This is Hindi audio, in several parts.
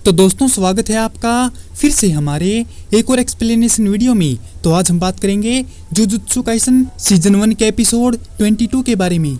तो दोस्तों स्वागत है आपका फिर से हमारे एक और एक्सप्लेनेशन वीडियो में। तो आज हम बात करेंगे जुजुत्सु काइसन सीजन 1 के एपिसोड 22 के बारे में।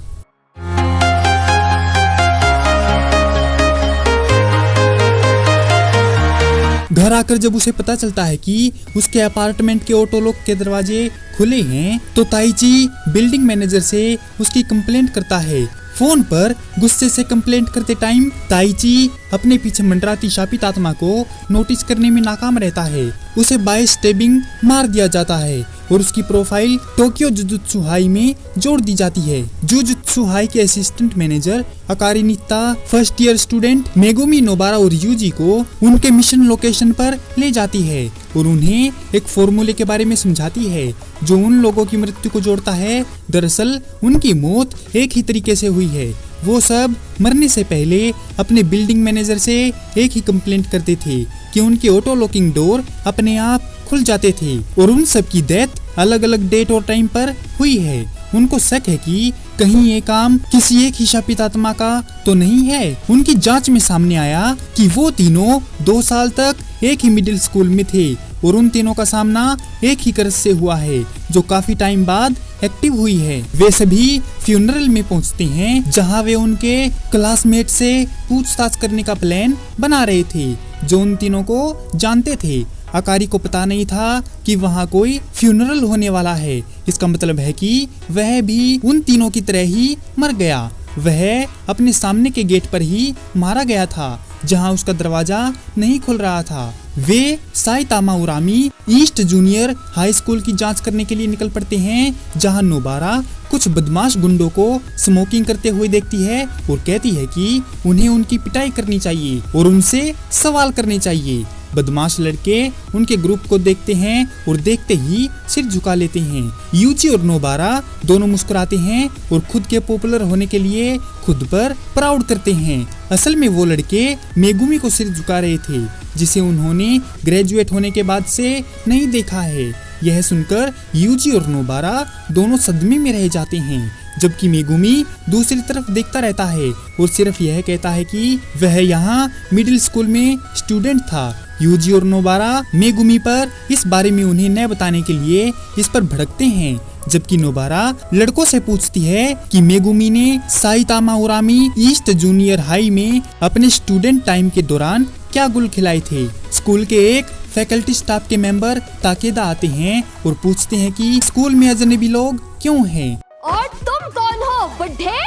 घर आकर जब उसे पता चलता है कि उसके अपार्टमेंट के ऑटो लॉक के दरवाजे खुले हैं तो ताइची बिल्डिंग मैनेजर से उसकी कंप्लेंट करता है। फोन पर गुस्से से कंप्लेंट करते टाइम ताइची अपने पीछे मंडराती शापित आत्मा को नोटिस करने में नाकाम रहता है। उसे बाय स्टेबिंग मार दिया जाता है और उसकी प्रोफाइल टोक्यो जुजुत्सु हाई में जोड़ दी जाती है। जुजुत्सु हाई के assistant manager Akari Nitta first year student Megumi Nobara और यूजी को उनके मिशन लोकेशन पर ले जाती है और उन्हें एक फॉर्मूले के बारे में समझाती है जो उन लोगों की मृत्यु को जोड़ता है। दरअसल उनकी मौत एक ही तरीके से हुई है। वो सब मरने से पहले अपने बिल्डिंग मैनेजर से एक ही कंप्लेंट करते थे कि उनके ऑटो लॉकिंग डोर अपने आप खुल जाते थे और उन सब की डेथ अलग अलग डेट और टाइम पर हुई है। उनको शक है कि कहीं ये काम किसी एक ही शापित आत्मा का तो नहीं है। उनकी जांच में सामने आया कि वो तीनों 2 साल तक एक ही मिडिल स्कूल में थे और उन तीनों का सामना एक ही कर्ज से हुआ है जो काफी टाइम बाद एक्टिव हुई है। वे सभी फ्यूनरल में पहुंचते हैं जहां वे उनके क्लासमेट से पूछताछ करने का प्लान बना रहे थे जो उन तीनों को जानते थे। अकारी को पता नहीं था कि वहाँ कोई फ्यूनरल होने वाला है। इसका मतलब है कि वह भी उन तीनों की तरह ही मर गया। वह अपने सामने के गेट पर ही मारा गया था जहाँ उसका दरवाजा नहीं खुल रहा था। वे Saitama Urami east junior high school की जांच करने के लिए निकल पड़ते हैं जहां नोबारा कुछ बदमाश गुंडों को स्मोकिंग करते हुए देखती है और कहती है कि उन्हें उनकी पिटाई करनी चाहिए और उनसे सवाल करने चाहिए। बदमाश लड़के उनके ग्रुप को देखते हैं और देखते ही सिर झुका लेते हैं। यूजी और नोबारा दोनों मुस्कुराते हैं और खुद के पॉपुलर होने के लिए खुद पर प्राउड करते हैं। असल में वो लड़के मेगुमी को सिर झुका रहे थे जिसे उन्होंने ग्रेजुएट होने के बाद से नहीं देखा है। यह सुनकर यूजी और नोबारा दोनों सदमे में रह जाते हैं जबकि मेगुमी दूसरी तरफ देखता रहता है और सिर्फ यह कहता है कि वह यहाँ मिडिल स्कूल में स्टूडेंट था। यूजी और नोबारा मेगुमी पर इस बारे में उन्हें न बताने के लिए इस पर भड़कते हैं जबकि नोबारा लड़कों से पूछती है कि मेगुमी ने Saitama Urami east junior high में अपने स्टूडेंट टाइम के दौरान क्या गुल खिलाए थे। स्कूल के एक फैकल्टी स्टाफ के मेंबर ताकेदा आते हैं और पूछते हैं कि स्कूल में अजनबी लोग क्यों हैं। और तुम कौन हो बुड्ढे?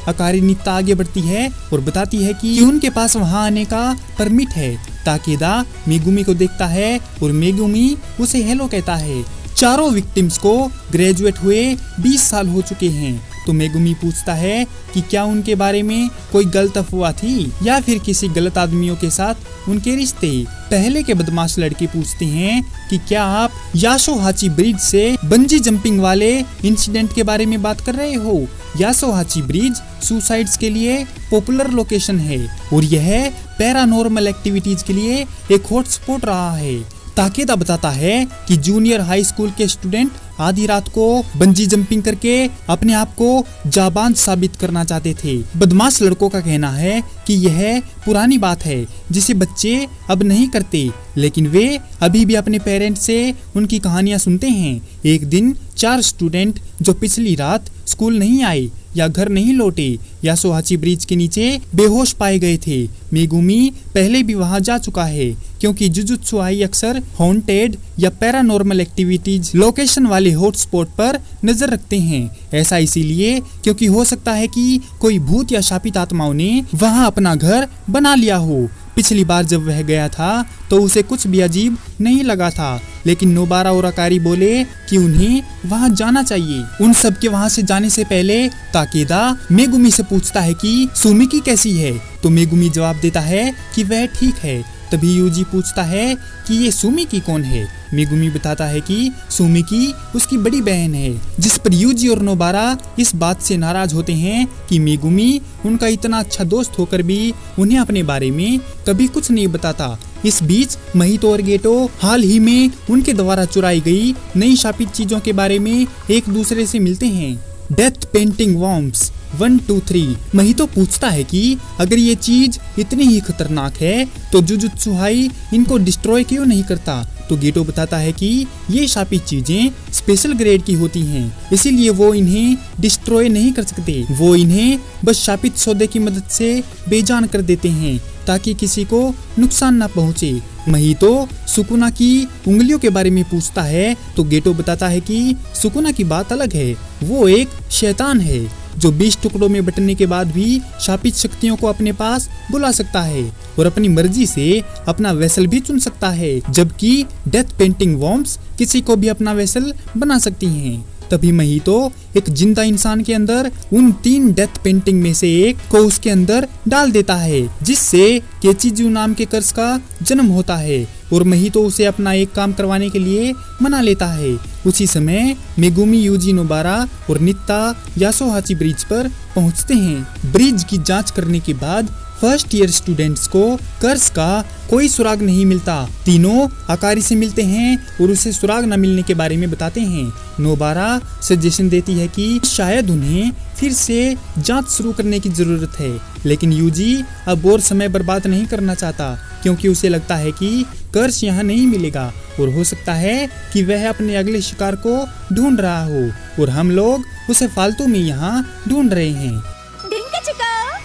अकारी नित्ता आगे बढ़ती है और बताती है कि उनके पास वहां आने का परमिट है। ताकेदा मेगुमी को देखता है और मेगुमी उसे हेलो कहता है। चारों विक्टिम्स को ग्रेजुएट हुए 20 साल हो चुके हैं तो मेगुमी पूछता है कि क्या उनके बारे में कोई गलत अफवाह थी या फिर किसी गलत आदमियों के साथ उनके रिश्ते। पहले के बदमाश लड़के पूछते हैं कि क्या आप यासोहाची ब्रिज से बंजी जंपिंग वाले इंसिडेंट के बारे में बात कर रहे हो। यासोहाची ब्रिज सुसाइड्स के लिए पॉपुलर लोकेशन है और यह पैरानॉर्मल एक्टिविटीज के लिए एक हॉटस्पॉट रहा है। ताकेदा बताता है कि जूनियर हाई स्कूल के स्टूडेंट आधी रात को बंजी जंपिंग करके अपने आप को जाबाज साबित करना चाहते थे। बदमाश लड़कों का कहना है कि यह पुरानी बात है जिसे बच्चे अब नहीं करते लेकिन वे अभी भी अपने पेरेंट्स से उनकी कहानियां सुनते हैं। एक दिन 4 स्टूडेंट जो पिछली रात स्कूल नहीं आए या घर नहीं लौटे यासोहाची ब्रिज के नीचे बेहोश पाए गए थे। मेगुमी पहले भी वहां जा चुका है क्योंकि जुजुत्सु हाई अक्सर हॉन्टेड या पैरानॉर्मल एक्टिविटीज लोकेशन वाले हॉटस्पॉट पर नजर रखते हैं। ऐसा इसीलिए क्योंकि हो सकता है कि कोई भूत या शापित आत्माओं ने वहां अपना घर बना लिया हो। पिछली बार जब वह गया था तो उसे कुछ भी अजीब नहीं लगा था लेकिन नोबारा और अकारी बोले कि उन्हें वहां जाना चाहिए। उन सब के वहां से जाने से पहले ताकेदा मेगुमी से पूछता है कि सुमिकी कैसी है तो मेगुमी जवाब देता है कि वह ठीक है। तभी यूजी पूछता है कि ये सुमिकी कौन है। मेगुमी बताता है कि सुमिकी उसकी बड़ी बहन है जिस पर यूजी और नोबारा इस बात से नाराज होते हैं कि मेगुमी उनका इतना अच्छा दोस्त होकर भी उन्हें अपने बारे में कभी कुछ नहीं बताता। इस बीच महितो और गेटो हाल ही में उनके द्वारा चुराई गई नई शापित चीजों के बारे में एक दूसरे से मिलते हैं। Death painting worms 1 2 3। महितो पूछता है कि अगर ये चीज इतनी ही खतरनाक है तो जुजुत्सु हाई इनको डिस्ट्रॉय क्यों नहीं करता। तो गेटो बताता है कि ये शापित चीजें स्पेशल ग्रेड की होती हैं, इसीलिए वो इन्हें डिस्ट्रॉय नहीं कर सकते। वो इन्हें बस शापित सौदे की मदद से बेजान कर देते हैं ताकि किसी को नुकसान ना पहुंचे। महितो सुकुना की उंगलियों के बारे में पूछता है तो गेटो बताता है कि सुकुना की बात अलग है। वो एक शैतान है जो 20 टुकड़ों में बंटने के बाद भी शापित शक्तियों को अपने पास बुला सकता है और अपनी मर्जी से अपना वेसल भी चुन सकता है, जबकि डेथ पेंटिंग वॉर्म्स किसी को भी अपना वेसल बना सकती हैं। तभी महितो एक जिंदा इंसान के अंदर उन 3 डेथ पेंटिंग में से एक को उसके अंदर डाल देता है, जिससे केचिजू नाम के कर्स का जन्म होता है और महितो उसे अपना एक काम करवाने के लिए मना लेता है। उसी समय मेगुमी यूजी नोबारा और नित्ता यासोहाची ब्रिज पर पहुंचते हैं। ब्रिज की जांच करने के बाद फर्स्ट ईयर स्टूडेंट्स को कर्स का कोई सुराग नहीं मिलता। तीनों अकारी से मिलते हैं और उसे सुराग न मिलने के बारे में बताते हैं। नोबारा सजेशन देती है कि शायद उन्हें फिर से जांच शुरू करने की जरूरत है, लेकिन यूजी अब और समय बर्बाद नहीं करना चाहता क्योंकि उसे लगता है कि कर्स यहाँ नहीं मिलेगा और हो सकता है कि वह अपने अगले शिकार को ढूंढ रहा हो और हम लोग उसे फालतू में यहाँ ढूंढ रहे हैं।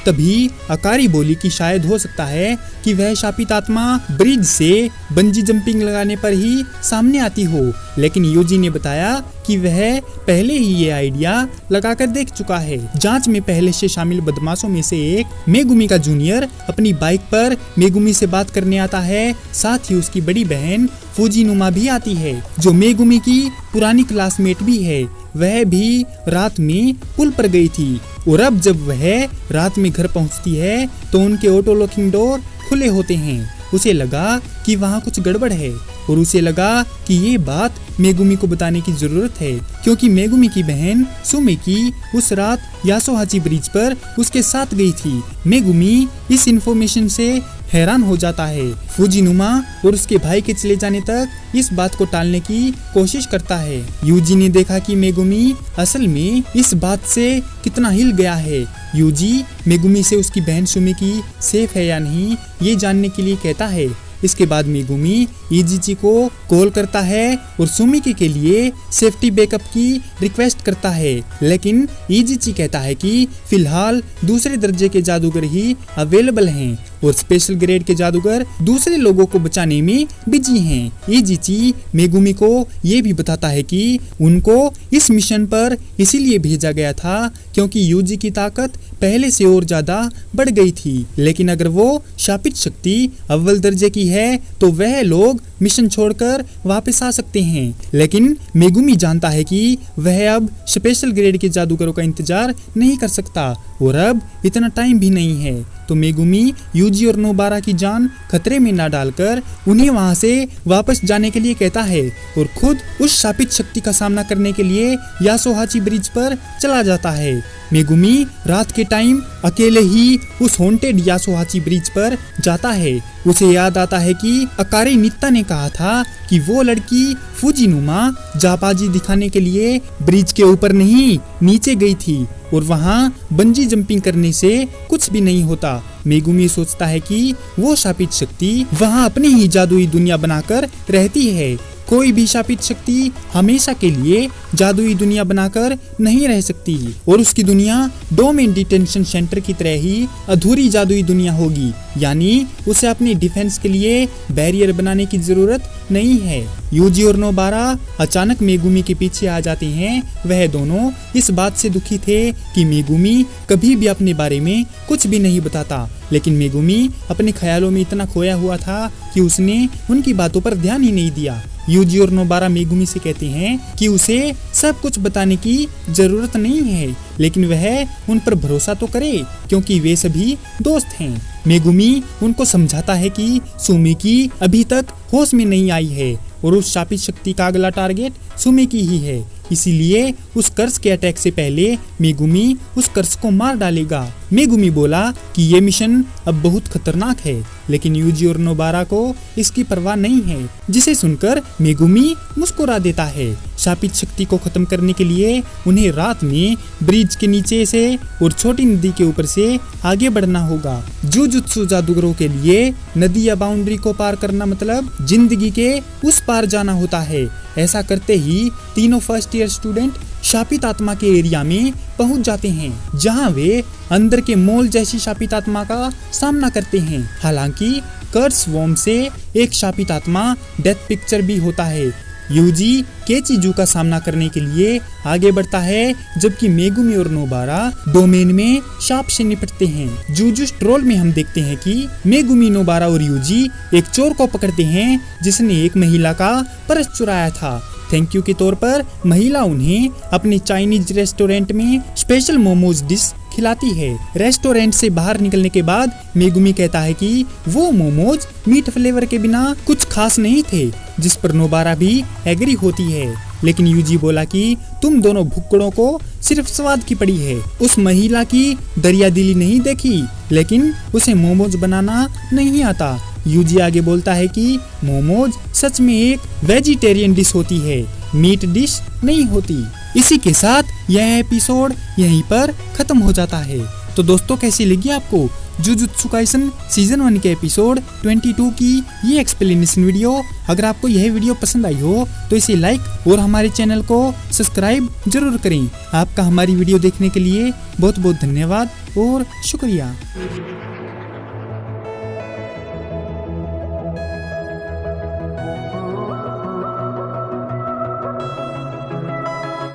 तभी अकारी बोली कि शायद हो सकता है कि वह शापित आत्मा ब्रिज से बंजी जंपिंग लगाने पर ही सामने आती हो, लेकिन यूजी ने बताया कि वह पहले ही ये आइडिया लगाकर देख चुका है। जांच में पहले से शामिल बदमाशों में से एक मेगुमी का जूनियर अपनी बाइक पर मेगुमी से बात करने आता है। साथ ही उसकी बड़ी बहन फुजीनुमा भी आती है जो मेगुमी की पुरानी क्लासमेट भी है। वह भी रात में पुल पर गई थी और अब जब वह रात में घर पहुंचती है तो उनके ऑटो लॉकिंग डोर खुले होते हैं। उसे लगा कि वहाँ कुछ गड़बड़ है और उसे लगा कि ये बात मेगुमी को बताने की जरूरत है क्योंकि मेगुमी की बहन सुमिकी उस रात यासोहाची ब्रिज पर उसके साथ गई थी। मेगुमी इस इंफॉर्मेशन से हैरान हो जाता है। फुजीनुमा और उसके भाई के चले जाने तक इस बात को टालने की कोशिश करता है। यूजी ने देखा कि मेगुमी असल में इस बात से कितना हिल गया है। यूजी मेगुमी से उसकी बहन सुमिकी सेफ है या नहीं ये जानने के लिए कहता है। इसके बाद मेगुमी इजिची को कॉल करता है और सुमिकी के लिए सेफ्टी बैकअप की रिक्वेस्ट करता है, लेकिन इजिची कहता है कि फिलहाल दूसरे दर्जे के जादूगर ही अवेलेबल हैं और स्पेशल ग्रेड के जादूगर दूसरे लोगों को बचाने में बिजी हैं। इजिची मेगुमी को ये भी बताता है कि उनको इस मिशन पर इसीलिए भेजा गया था क्योंकि यूजी की ताकत पहले से और ज्यादा बढ़ गई थी, लेकिन अगर वो शापित शक्ति अव्वल दर्जे की है तो वह लोग मिशन छोड़कर वापस आ सकते हैं। लेकिन मेगुमी जानता है कि वह अब स्पेशल ग्रेड के जादूगरों का इंतजार नहीं कर सकता और अब इतना टाइम भी नहीं है। तो मेगुमी यूजी और नोबारा की जान खतरे में ना डालकर उन्हें वहां से वापस जाने के लिए कहता है और खुद उस शापित शक्ति का सामना करने के लिए यासोहाची ब्रिज पर चला जाता है। मेगुमी रात के टाइम अकेले ही उस हॉन्टेड यासोहाची ब्रिज पर जाता है। उसे याद आता है कि अकारी नित्ता ने कहा था कि वो लड़की फुजीनुमा जाबाजी दिखाने के लिए ब्रिज के ऊपर नहीं नीचे गई थी और वहाँ बंजी जंपिंग करने से कुछ भी नहीं होता। मेगुमी सोचता है कि वो शापित शक्ति वहाँ अपनी ही जादुई दुनिया बनाकर रहती है। कोई भी शापित शक्ति हमेशा के लिए जादुई दुनिया बनाकर नहीं रह सकती और उसकी दुनिया डोमेन डिटेंशन सेंटर की तरह ही अधूरी जादुई दुनिया होगी, यानी उसे अपने डिफेंस के लिए बैरियर बनाने की जरूरत नहीं है। यूजी और नोबारा अचानक मेगुमी के पीछे आ जाते हैं। वह दोनों इस बात से दुखी थे कि मेगुमी कभी भी अपने बारे में कुछ भी नहीं बताता, लेकिन मेगुमी अपने ख्यालों में इतना खोया हुआ था कि उसने उनकी बातों पर ध्यान ही नहीं दिया। यूजी और नोबारा मेगुमी से कहते हैं कि उसे सब कुछ बताने की जरूरत नहीं है, लेकिन वह उन पर भरोसा तो करे क्योंकि वे सभी दोस्त हैं। मेगुमी उनको समझाता है कि सुमिकी अभी तक होश में नहीं आई है और उस शापित शक्ति का अगला टारगेट सुमिकी ही है, इसीलिए उस कर्स के अटैक से पहले मेगुमी उस कर्स को मार डालेगा। मेगुमी बोला कि ये मिशन अब बहुत खतरनाक है, लेकिन यूजी और नोबारा को इसकी परवाह नहीं है, जिसे सुनकर मेगुमी मुस्कुरा देता है। शापित शक्ति को खत्म करने के लिए उन्हें रात में ब्रिज के नीचे से और छोटी नदी के ऊपर से आगे बढ़ना होगा। जुजुत्सु जादूगरों के लिए नदी या बाउंड्री को पार करना मतलब जिंदगी के उस पार जाना होता है। ऐसा करते ही तीनों फर्स्ट ईयर स्टूडेंट शापित आत्मा के एरिया में पहुंच जाते हैं, जहां वे अंदर के मोल जैसी शापित आत्मा का सामना करते हैं। हालांकि कर्स वॉर्म से एक शापित आत्मा डेथ पिक्चर भी होता है। यूजी केचिजू का सामना करने के लिए आगे बढ़ता है, जबकि मेगुमी और नोबारा डोमेन में शाप से निपटते हैं। जुजु स्ट्रोल में हम देखते हैं कि मेगुमी, नोबारा और यूजी एक चोर को पकड़ते हैं जिसने एक महिला का पर्स चुराया था। थैंक यू के तौर पर महिला उन्हें अपने चाइनीज रेस्टोरेंट में स्पेशल मोमोज डिश खिलाती है। रेस्टोरेंट से बाहर निकलने के बाद मेगुमी कहता है कि वो मोमोज मीट फ्लेवर के बिना कुछ खास नहीं थे, जिस पर नोबारा भी एग्री होती है। लेकिन यूजी बोला कि तुम दोनों भुक्कड़ों को सिर्फ स्वाद की पड़ी है। उस महिला की दरियादिली नहीं देखी, लेकिन उसे मोमोज बनाना नहीं आता। यूजी आगे बोलता है कि मोमोज सच में एक वेजिटेरियन डिश होती है, मीट डिश नहीं होती। इसी के साथ यह एपिसोड यहीं पर खत्म हो जाता है। तो दोस्तों, कैसी लगी आपको जुजुत्सु काइसन सीजन 1 के एपिसोड 22 की ये एक्सप्लेनेशन वीडियो? अगर आपको यह वीडियो पसंद आई हो तो इसे लाइक और हमारे चैनल को सब्सक्राइब जरूर करें। आपका हमारी वीडियो देखने के लिए बहुत बहुत धन्यवाद और शुक्रिया।